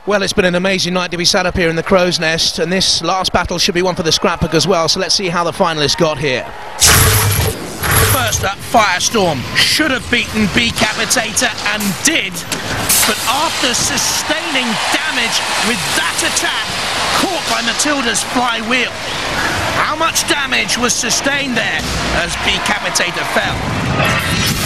Well, it's been an amazing night to be sat up here in the crow's nest, and this last battle should be one for the scrapbook as well, so let's see how the finalists got here. First up, Firestorm should have beaten Decapitator and did, but after sustaining damage with that attack, caught by Matilda's flywheel. How much damage was sustained there as Decapitator fell?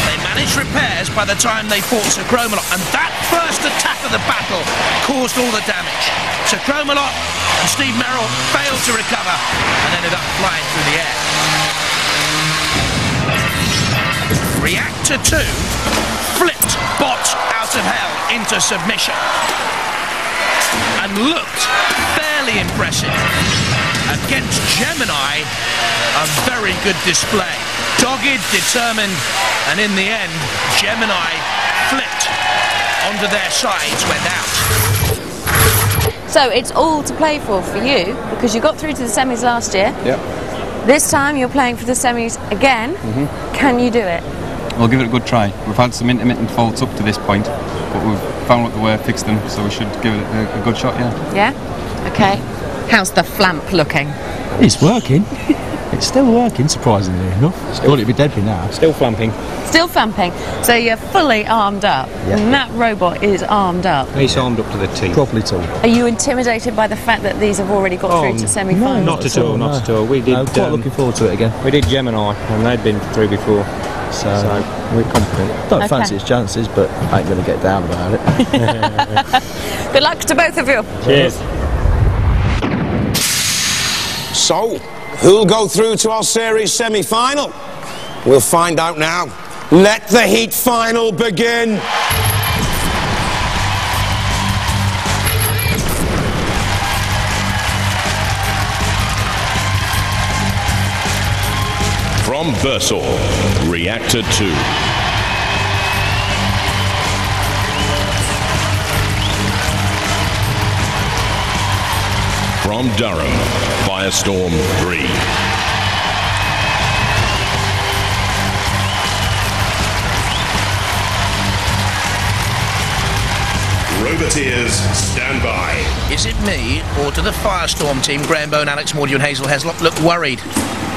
They managed repairs by the time they fought Sir Chromalot, and that first attack of the battle caused all the damage. Sir Chromalot and Steve Merrill failed to recover and ended up flying through the air. Reactor 2 flipped Bot out of hell into submission and looked fairly impressive. Against Gemini, a very good display. Dogged, determined, and in the end, Gemini flipped onto their sides, went out. So it's all to play for you, because you got through to the semis last year. Yep. This time you're playing for the semis again. Can you do it? We'll give it a good try. We've had some intermittent faults up to this point, but we've found what they were, fixed them, so we should give it a good shot, yeah. Yeah? Okay. How's the flamp looking? It's working. It's still working, surprisingly enough. Thought it'd be dead by now. Still flamping. Still flamping. So you're fully armed up. Yeah. And that robot is armed up. He's armed up to the teeth. Properly tall. Are you intimidated by the fact that these have already got through to semi-finals? Not at all, not at all. We did. No, quite looking forward to it again. We did Gemini, and they'd been through before, so we're confident. Don't fancy its chances, but I ain't going to get down about it. Good luck to both of you. Cheers. So, who'll go through to our series semi-final? We'll find out now. Let the heat final begin. From Bursor, Reactor 2. From Durham, Firestorm 3. Roboteers, stand by. Is it me, or do the Firestorm team, Graham Bone, Alex Mordew and Hazel Heslop, look worried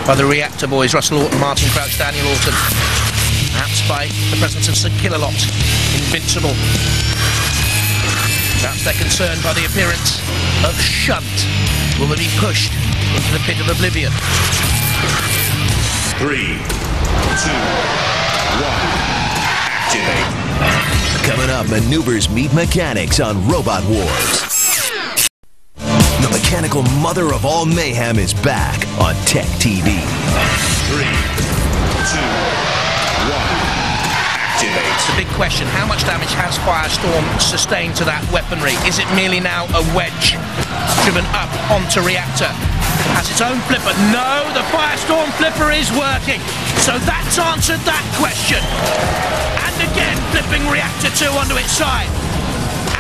by the Reactor boys, Russell Orton, Martin Crouch, Daniel Orton? Perhaps by the presence of Sir Killalot, Invincible. Perhaps they're concerned by the appearance of Shunt. Will they be pushed into the pit of oblivion? 3, 2, 1, activate. Coming up, maneuvers meet mechanics on Robot Wars. The mechanical mother of all mayhem is back on Tech TV. 3, 2, 1. It's a big question. How much damage has Firestorm sustained to that weaponry? Is it merely now a wedge driven up onto Reactor? Has its own flipper? No, the Firestorm flipper is working. So that's answered that question. And again, flipping Reactor 2 onto its side.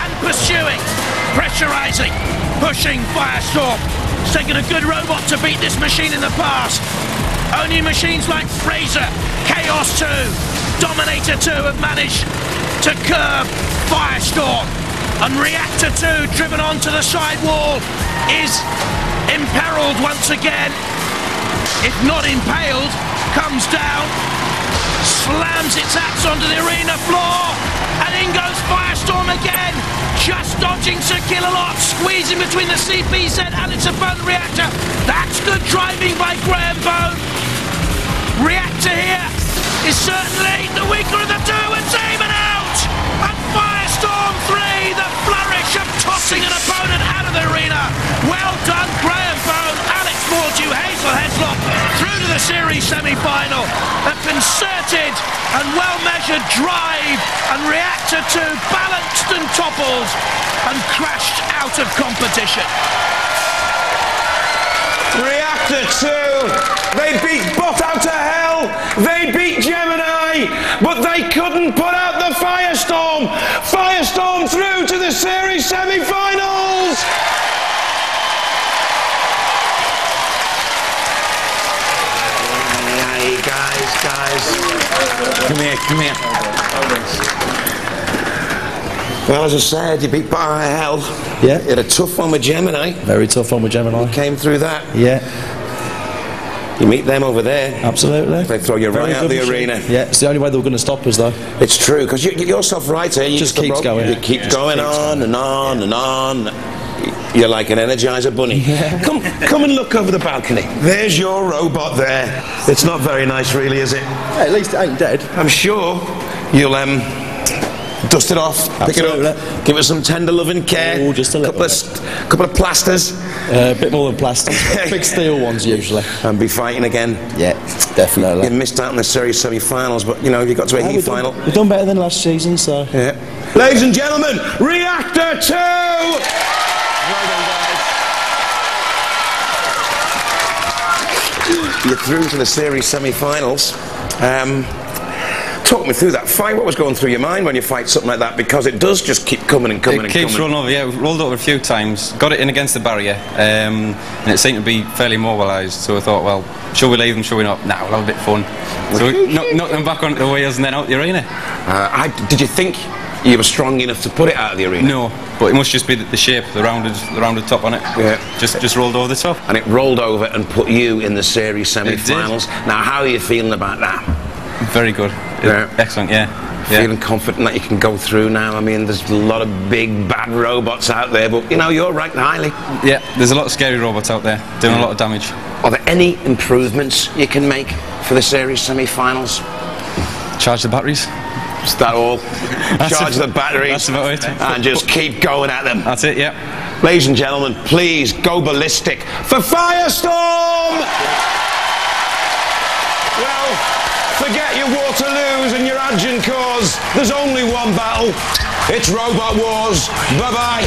And pursuing, pressurizing, pushing Firestorm. It's taken a good robot to beat this machine in the past. Only machines like Fraser, Chaos 2, Dominator 2 have managed to curb Firestorm, and Reactor 2, driven onto the side wall, is imperiled once again. If not impaled, comes down, slams its axe onto the arena floor, and in goes Firestorm again, just dodging Sir Killalot, squeezing between the CPZ and its opponent Reactor. That's good driving by Graham Bone. Reactor here is certainly the weaker of the two, and even out! And Firestorm 3, the flourish of tossing an opponent out of the arena. Well done, Graham Bone, Alex Mordew, Hazel Heslop, through to the series semi-final. A concerted and well-measured drive, and Reactor 2 balanced and toppled and crashed out of competition. Reactor 2, they beat Bot out to hell, they beat Gemini, but they couldn't put out the Firestorm. Firestorm through to the series semi-finals. Hey, guys. Come here. Well, as I said, you beat Bar Hell. Yeah. You had a tough one with Gemini. Very tough one with Gemini. You came through that. Yeah. You meet them over there. Absolutely. They throw you right out of the arena. Yeah, it's the only way they were going to stop us, though. It's true, because you're self-writer. You just keeps going. You keep going on and on and on. You're like an Energizer bunny. Yeah. Come and look over the balcony. There's your robot there. It's not very nice, really, is it? Yeah, at least it ain't dead. I'm sure you'll dust it off, pick it up, give it some tender loving care. Oh, just a little couple of plasters. A bit more than plasters. Big steel ones usually. And be fighting again. Yeah, definitely. You missed out in the series semi-finals, but you know you got to a heat final. We've done better than last season, so. Yeah. Ladies and gentlemen, Reactor 2. Well done, guys. You're through to the series semi-finals. Talk me through that fight. What was going through your mind when you fight something like that? Because it does just keep coming and coming and coming. It keeps rolling over, yeah. We've rolled over a few times, got it in against the barrier, and it seemed to be fairly mobilised, so I thought, well, shall we leave them, shall we not? Nah, we'll have a bit of fun. So we knocked them back onto the wheels and then out the arena. Did you think you were strong enough to put it out of the arena? No, but it must just be the shape, the rounded top on it. Yeah. Just rolled over the top. And it rolled over and put you in the series semi-finals. Now, how are you feeling about that? Very good. Yeah. Excellent, yeah. Feeling confident that you can go through now? I mean, there's a lot of big, bad robots out there, but, you know, you're ranked highly. Yeah, there's a lot of scary robots out there, doing a lot of damage. Are there any improvements you can make for the series semi-finals? Charge the batteries. Is that all? Charge the batteries. That's about it. And just keep going at them. That's it, yeah. Ladies and gentlemen, please go ballistic for Firestorm! Well, forget your Waterloos and your Agincourts. There's only one battle. It's Robot Wars. Bye-bye.